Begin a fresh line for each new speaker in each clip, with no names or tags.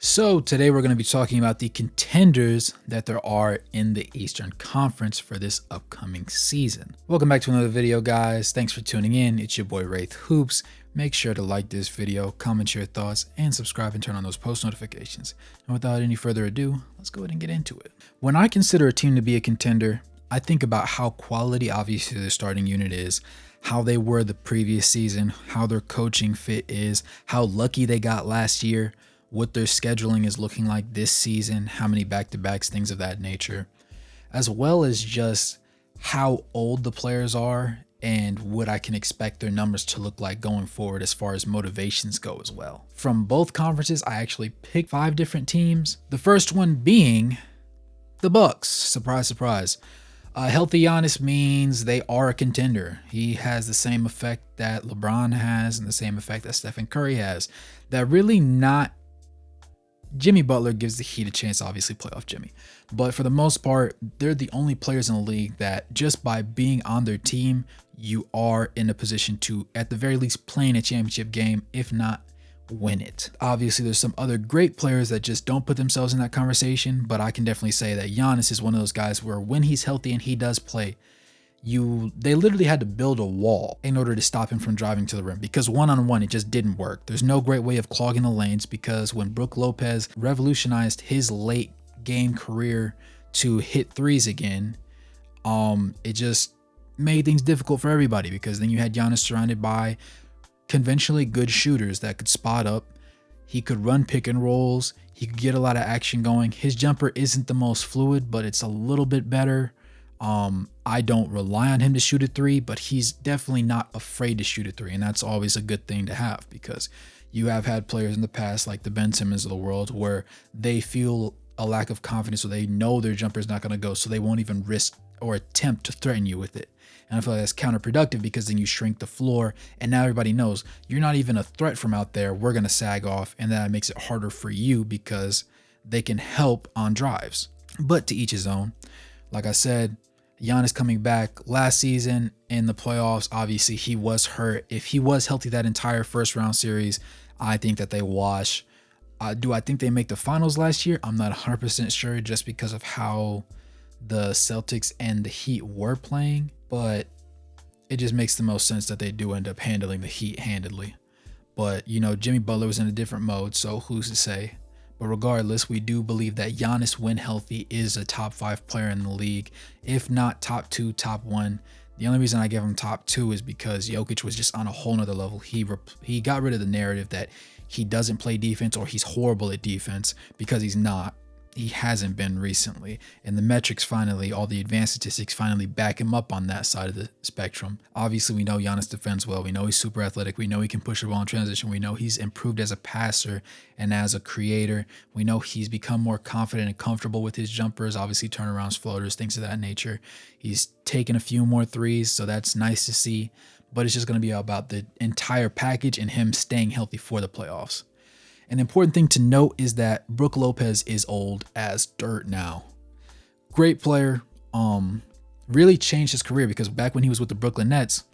So today we're going to be talking about the contenders that there are in the Eastern Conference for this upcoming season. Welcome back to another video, guys. Thanks for tuning in. It's your boy Wraith Hoops. Make sure to like this video, comment your thoughts, and subscribe and turn on those post notifications. And without any further ado, let's go ahead and get into it. When I consider a team to be a contender, I think about how quality obviously their starting unit is, how they were the previous season, how their coaching fit is, how lucky they got last year, what their scheduling is looking like this season, how many back-to-backs, things of that nature, as well as just how old the players are and what I can expect their numbers to look like going forward as far as motivations go as well. From both conferences, I actually picked 5 different teams. The first one being the Bucks. Surprise, surprise. Healthy Giannis means they are a contender. He has the same effect that LeBron has and the same effect that Stephen Curry has. That really not Jimmy Butler gives the Heat a chance, obviously playoff Jimmy. But for the most part, they're the only players in the league that just by being on their team, you are in a position to, at the very least, play in a championship game, if not win it. Obviously, there's some other great players that just don't put themselves in that conversation, but I can definitely say that Giannis is one of those guys where when he's healthy and he does play, they literally had to build a wall in order to stop him from driving to the rim because one-on-one, it just didn't work. There's no great way of clogging the lanes because when Brook Lopez revolutionized his late game career to hit threes again, it just made things difficult for everybody because then you had Giannis surrounded by conventionally good shooters that could spot up. He could run pick and rolls. He could get a lot of action going. His jumper isn't the most fluid, but it's a little bit better. I don't rely on him to shoot a 3, but he's definitely not afraid to shoot a 3. And that's always a good thing to have because you have had players in the past like the Ben Simmons of the world where they feel a lack of confidence or they know their jumper is not going to go. So they won't even risk or attempt to threaten you with it. And I feel like that's counterproductive because then you shrink the floor and now everybody knows you're not even a threat from out there. We're going to sag off and that makes it harder for you because they can help on drives. But to each his own. Like I said, Giannis coming back last season in the playoffs, obviously he was hurt. If he was healthy that entire first round series, I think that they wash. Do I think they make the finals last year? I'm not 100% sure just because of how the Celtics and the Heat were playing, but it just makes the most sense that they do end up handling the Heat handedly. But, you know, Jimmy Butler was in a different mode, so who's to say? But regardless, we do believe that Giannis, when healthy, is a top 5 player in the league. If not top 2, top 1. The only reason I give him top 2 is because Jokic was just on a whole nother level. He got rid of the narrative that he doesn't play defense or he's horrible at defense because he's not. He hasn't been recently. And the metrics finally, all the advanced statistics finally back him up on that side of the spectrum. Obviously, we know Giannis defends well. We know he's super athletic. We know he can push the ball in transition. We know he's improved as a passer and as a creator. We know he's become more confident and comfortable with his jumpers, obviously turnarounds, floaters, things of that nature. He's taken a few more threes, so that's nice to see. But it's just going to be about the entire package and him staying healthy for the playoffs. An important thing to note is that Brook Lopez is old as dirt now. Great player, really changed his career because back when he was with the Brooklyn Nets,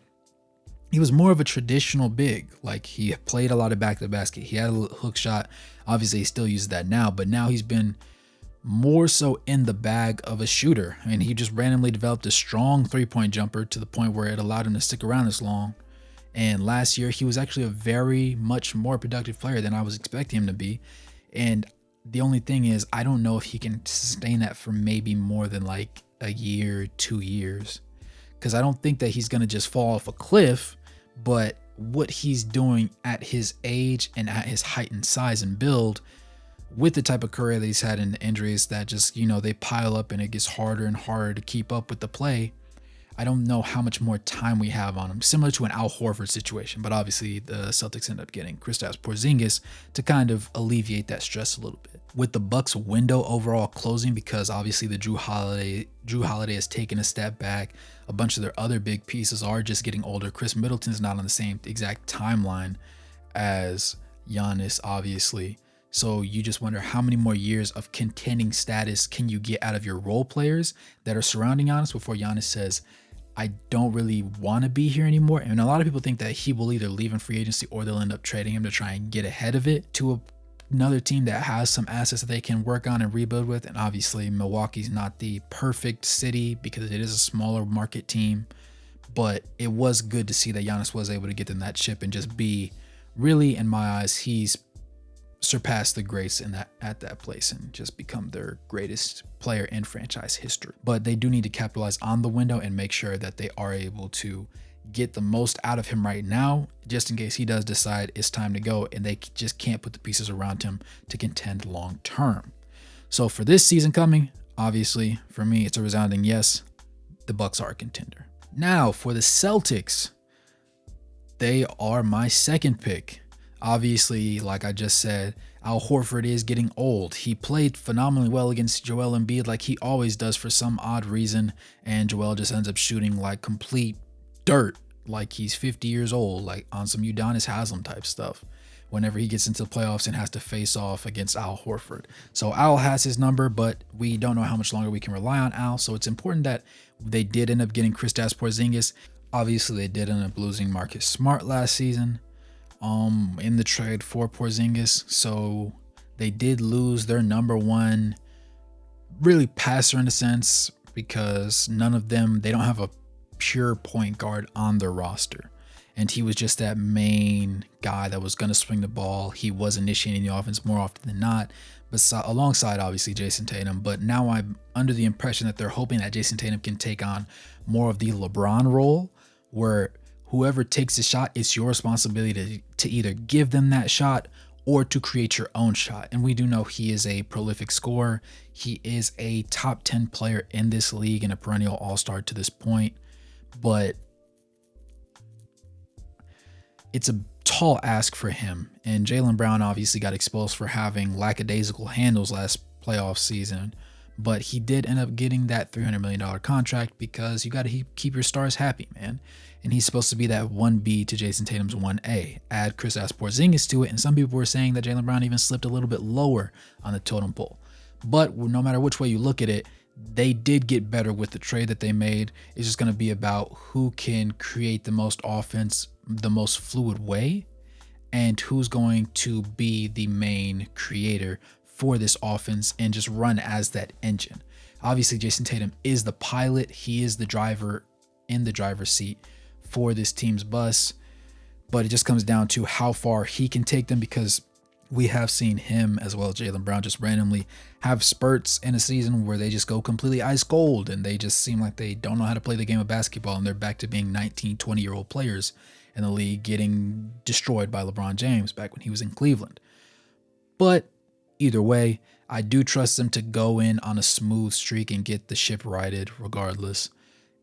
he was more of a traditional big. Like he played a lot of back to the basket. He had a hook shot. Obviously, he still uses that now, but now he's been more so in the bag of a shooter. And he just randomly developed a strong 3-point jumper to the point where it allowed him to stick around this long. And last year, he was actually a very much more productive player than I was expecting him to be. And the only thing is, I don't know if he can sustain that for maybe more than like a year, 2 years. Because I don't think that he's going to just fall off a cliff. But what he's doing at his age and at his height and size and build, with the type of career that he's had in the injuries that just, you know, they pile up and it gets harder and harder to keep up with the play. I don't know how much more time we have on him, similar to an Al Horford situation, but obviously the Celtics end up getting Kristaps Porzingis to kind of alleviate that stress a little bit. With the Bucks window overall closing, because obviously the Drew Holiday has taken a step back. A bunch of their other big pieces are just getting older. Chris Middleton's not on the same exact timeline as Giannis, obviously. So you just wonder how many more years of contending status can you get out of your role players that are surrounding Giannis before Giannis says, I don't really want to be here anymore. And a lot of people think that he will either leave in free agency or they'll end up trading him to try and get ahead of it to a another team that has some assets that they can work on and rebuild with. And obviously Milwaukee's not the perfect city because it is a smaller market team, but it was good to see that Giannis was able to get them that chip and just be really, in my eyes, he's surpassed the greats in that at that place and just become their greatest player in franchise history. But they do need to capitalize on the window and make sure that they are able to get the most out of him right now, just in case he does decide it's time to go and they just can't put the pieces around him to contend long term. So for this season coming, obviously for me it's a resounding yes, the Bucks are a contender. Now for the Celtics, they are my second pick. Obviously, like I just said, Al Horford is getting old. He played phenomenally well against Joel Embiid like he always does for some odd reason, and Joel just ends up shooting like complete dirt, like he's 50 years old, like on some Udonis Haslem type stuff whenever he gets into the playoffs and has to face off against Al Horford. So Al has his number, but we don't know how much longer we can rely on Al, so it's important that they did end up getting Kristaps Porzingis. Obviously, they did end up losing Marcus Smart last season in the trade for Porzingis, so they did lose their number one really passer in a sense because none of them, they don't have a pure point guard on their roster, and he was just that main guy that was going to swing the ball. He was initiating the offense more often than not, but alongside obviously Jason Tatum. But now I'm under the impression that they're hoping that Jason Tatum can take on more of the LeBron role, where whoever takes the shot, it's your responsibility to either give them that shot or to create your own shot. And we do know he is a prolific scorer. He is a top 10 player in this league and a perennial all-star to this point. But it's a tall ask for him. And Jaylen Brown obviously got exposed for having lackadaisical handles last playoff season. But he did end up getting that $300 million contract because you got to keep your stars happy, man. And he's supposed to be that 1B to Jason Tatum's 1A. Add Kristaps Porzingis to it, and some people were saying that Jaylen Brown even slipped a little bit lower on the totem pole. But no matter which way you look at it, they did get better with the trade that they made. It's just going to be about who can create the most offense, the most fluid way, and who's going to be the main creator for this offense and just run as that engine. Obviously, Jason Tatum is the pilot. He is the driver in the driver's seat for this team's bus, but it just comes down to how far he can take them, because we have seen him as well as Jaylen Brown just randomly have spurts in a season where they just go completely ice cold and they just seem like they don't know how to play the game of basketball, and they're back to being 19, 20-year-old players in the league getting destroyed by LeBron James back when he was in Cleveland. But either way, I do trust them to go in on a smooth streak and get the ship righted regardless.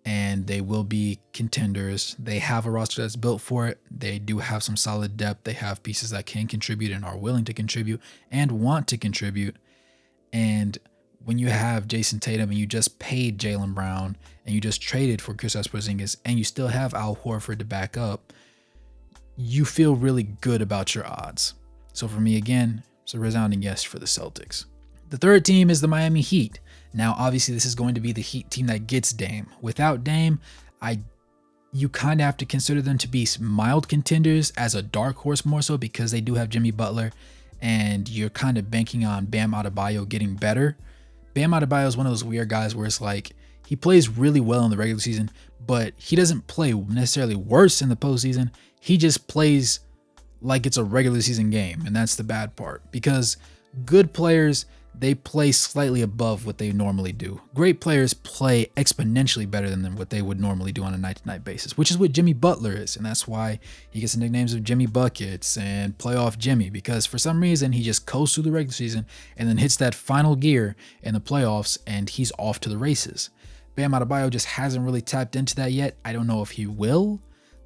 And they will be contenders. They have a roster that's built for it. They do have some solid depth. They have pieces that can contribute and are willing to contribute and want to contribute. And when you have Jason Tatum and you just paid Jaylen Brown and you just traded for Kristaps Porzingis and you still have Al Horford to back up, you feel really good about your odds. So for me, again, it's a resounding yes for the Celtics. The third team is the Miami Heat. Now, obviously, this is going to be the Heat team that gets Dame. Without Dame, you kind of have to consider them to be mild contenders as a dark horse more so, because they do have Jimmy Butler, and you're kind of banking on Bam Adebayo getting better. Bam Adebayo is one of those weird guys where it's like he plays really well in the regular season, but he doesn't play necessarily worse in the postseason. He just plays like it's a regular season game, and that's the bad part, because good players, they play slightly above what they normally do. Great players play exponentially better than what they would normally do on a night-to-night basis, which is what Jimmy Butler is. And that's why he gets the nicknames of Jimmy Buckets and Playoff Jimmy, because for some reason he just coasts through the regular season and then hits that final gear in the playoffs and he's off to the races. Bam Adebayo just hasn't really tapped into that yet. I don't know if he will.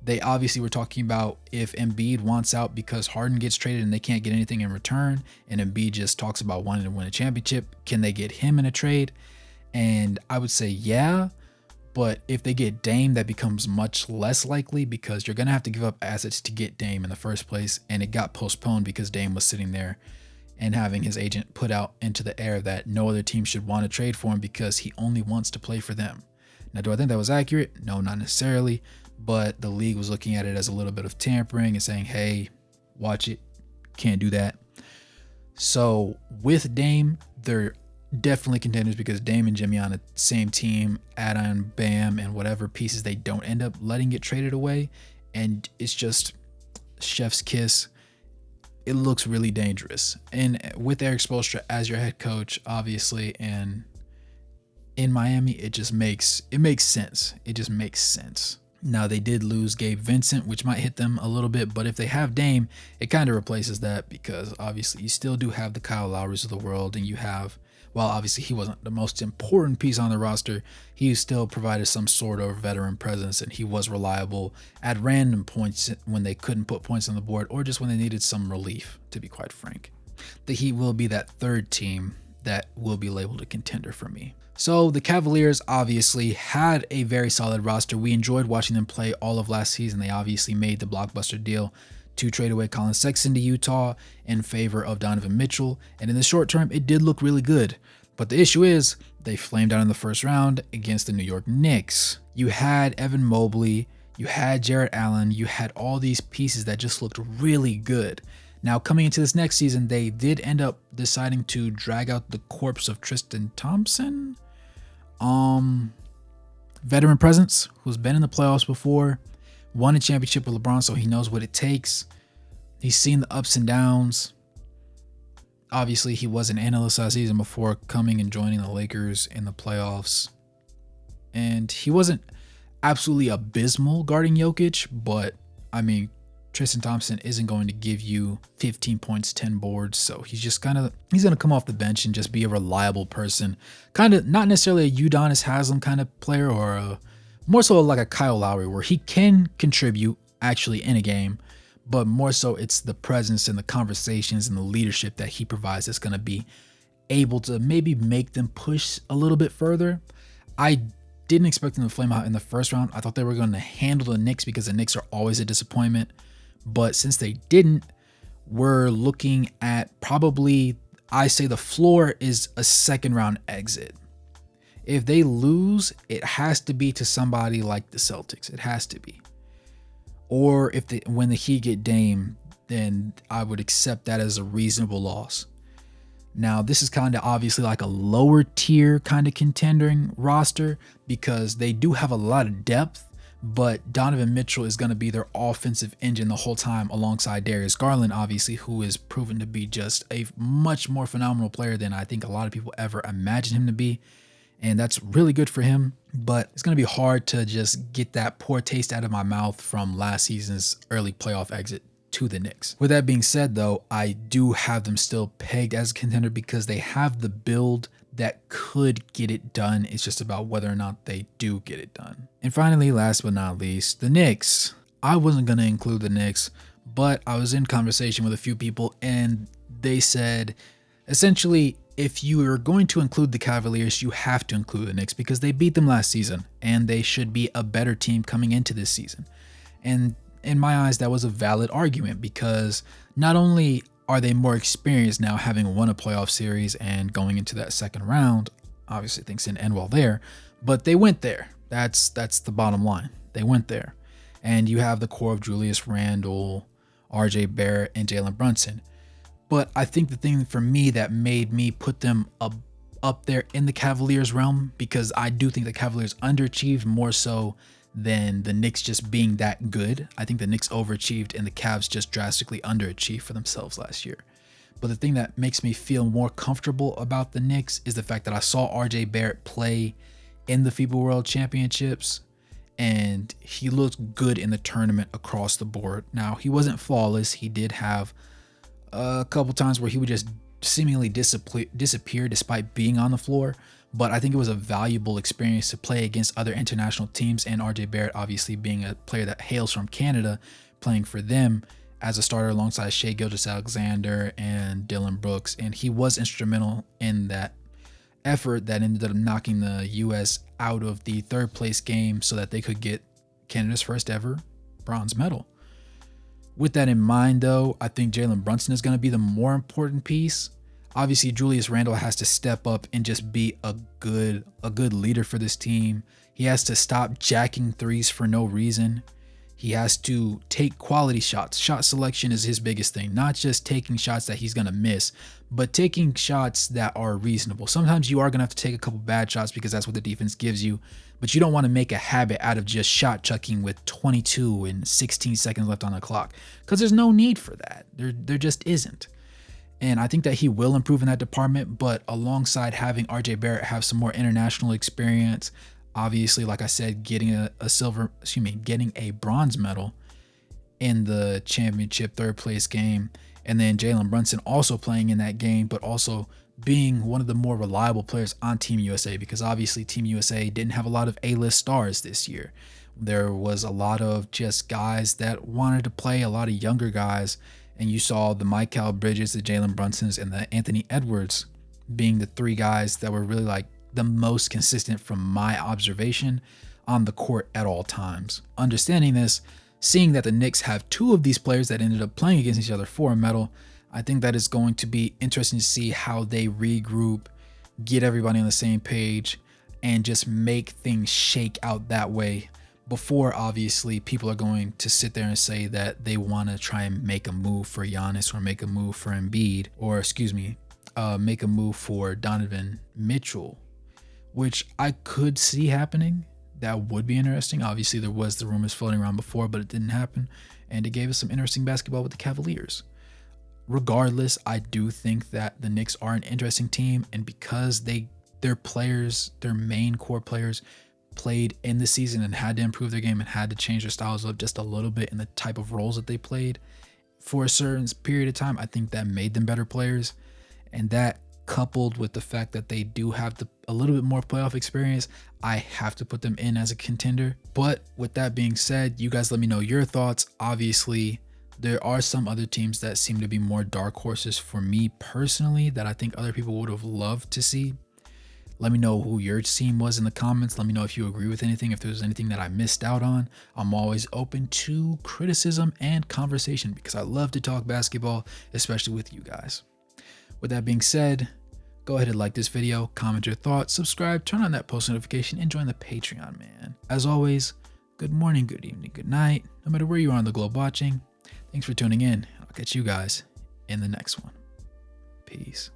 They obviously were talking about if Embiid wants out because Harden gets traded and they can't get anything in return, and Embiid just talks about wanting to win a championship. Can they get him in a trade? And I would say yeah, but if they get Dame, that becomes much less likely, because you're going to have to give up assets to get Dame in the first place, and it got postponed because Dame was sitting there and having his agent put out into the air that no other team should want to trade for him because he only wants to play for them. Now, do I think that was accurate? No, not necessarily. But the league was looking at it as a little bit of tampering and saying, hey, watch it, can't do that. So with Dame, they're definitely contenders because Dame and Jimmy on the same team, add on Bam and whatever pieces they don't end up letting get traded away. And it's just chef's kiss. It looks really dangerous. And with Eric Spoelstra as your head coach, obviously, and in Miami, it makes sense. It just makes sense. Now, they did lose Gabe Vincent, which might hit them a little bit, but if they have Dame, it kind of replaces that because obviously you still do have the Kyle Lowrys of the world, and you have, while obviously he wasn't the most important piece on the roster, he still provided some sort of veteran presence, and he was reliable at random points when they couldn't put points on the board or just when they needed some relief, to be quite frank. The Heat will be that third team that will be labeled a contender for me. So the Cavaliers obviously had a very solid roster. We enjoyed watching them play all of last season. They obviously made the blockbuster deal to trade away Colin Sexton to Utah in favor of Donovan Mitchell. And in the short term, it did look really good. But the issue is they flamed out in the first round against the New York Knicks. You had Evan Mobley, you had Jarrett Allen, you had all these pieces that just looked really good. Now, coming into this next season, they did end up deciding to drag out the corpse of Tristan Thompson. Veteran presence, who's been in the playoffs before, won a championship with LeBron, so he knows what it takes. He's seen the ups and downs. Obviously, he was an analyst last season before coming and joining the Lakers in the playoffs. And he wasn't absolutely abysmal guarding Jokic, but I mean, Tristan Thompson isn't going to give you 15 points, 10 boards. So he's going to come off the bench and just be a reliable person. Kind of not necessarily a Udonis Haslem kind of player, or more so like a Kyle Lowry, where he can contribute actually in a game, but more so it's the presence and the conversations and the leadership that he provides that's going to be able to maybe make them push a little bit further. I didn't expect them to flame out in the first round. I thought they were going to handle the Knicks because the Knicks are always a disappointment. But since they didn't, we're looking at probably, I say the floor is a second round exit. If they lose, it has to be to somebody like the Celtics. It has to be. Or when the Heat get Dame, then I would accept that as a reasonable loss. Now, this is kind of obviously like a lower tier kind of contending roster because they do have a lot of depth. But Donovan Mitchell is going to be their offensive engine the whole time alongside Darius Garland, obviously, who is proven to be just a much more phenomenal player than I think a lot of people ever imagined him to be. And that's really good for him. But it's going to be hard to just get that poor taste out of my mouth from last season's early playoff exit to the Knicks. With that being said, though, I do have them still pegged as a contender because they have the build that could get it done. It's just about whether or not they do get it done. And finally, last but not least, the Knicks. I wasn't going to include the Knicks, but I was in conversation with a few people and they said, essentially, if you are going to include the Cavaliers, you have to include the Knicks because they beat them last season and they should be a better team coming into this season. And in my eyes, that was a valid argument because not only are they more experienced now having won a playoff series and going into that second round, obviously things didn't end well there, but they went there. That's the bottom line. They went there. And you have the core of Julius Randle, RJ Barrett, and Jalen Brunson. But I think the thing for me that made me put them up there in the Cavaliers realm, because I do think the Cavaliers underachieved more so than the Knicks just being that good. I think the Knicks overachieved and the Cavs just drastically underachieved for themselves last year. But the thing that makes me feel more comfortable about the Knicks is the fact that I saw RJ Barrett play in the FIBA World Championships and he looked good in the tournament across the board. Now, he wasn't flawless. He did have a couple times where he would just seemingly disappear despite being on the floor. But I think it was a valuable experience to play against other international teams, and RJ Barrett obviously being a player that hails from Canada, playing for them as a starter alongside Shai Gilgeous-Alexander and Dylan Brooks. And he was instrumental in that effort that ended up knocking the U.S. out of the third place game so that they could get Canada's first ever bronze medal. With that in mind, though, I think Jalen Brunson is going to be the more important piece. Obviously, Julius Randle has to step up and just be a good leader for this team. He has to stop jacking threes for no reason. He has to take quality shots. Shot selection is his biggest thing, not just taking shots that he's going to miss, but taking shots that are reasonable. Sometimes you are going to have to take a couple bad shots because that's what the defense gives you, but you don't want to make a habit out of just shot chucking with 22 and 16 seconds left on the clock, because there's no need for that. There just isn't. And I think that he will improve in that department, but alongside having RJ Barrett have some more international experience, obviously, like I said, getting getting a bronze medal in the championship third place game, and then Jalen Brunson also playing in that game, but also being one of the more reliable players on Team USA, because obviously Team USA didn't have a lot of A-list stars this year. There was a lot of just guys that wanted to play, a lot of younger guys, and you saw the Mikal Bridges, the Jalen Brunsons, and the Anthony Edwards being the three guys that were really like the most consistent from my observation on the court at all times. Understanding this, seeing that the Knicks have two of these players that ended up playing against each other for a medal, I think that is going to be interesting to see how they regroup, get everybody on the same page, and just make things shake out that way before obviously people are going to sit there and say that they want to try and make a move for Giannis or make a move for Embiid, or make a move for Donovan Mitchell, which I could see happening. That would be interesting. Obviously, there was the rumors floating around before, but it didn't happen, and it gave us some interesting basketball with the Cavaliers. Regardless, I do think that the Knicks are an interesting team, and because their players, their main core players, played in the season and had to improve their game and had to change their styles up just a little bit in the type of roles that they played for a certain period of time, I think that made them better players, and that coupled with the fact that they do have a little bit more playoff experience, I have to put them in as a contender. But with that being said, you guys let me know your thoughts. Obviously, there are some other teams that seem to be more dark horses for me personally that I think other people would have loved to see. Let me know who your team was in the comments. Let me know if you agree with anything, if there's anything that I missed out on. I'm always open to criticism and conversation because I love to talk basketball, especially with you guys. With that being said, go ahead and like this video, comment your thoughts, subscribe, turn on that post notification, and join the Patreon, man. As always, good morning, good evening, good night, no matter where you are on the globe watching. Thanks for tuning in. I'll catch you guys in the next one. Peace.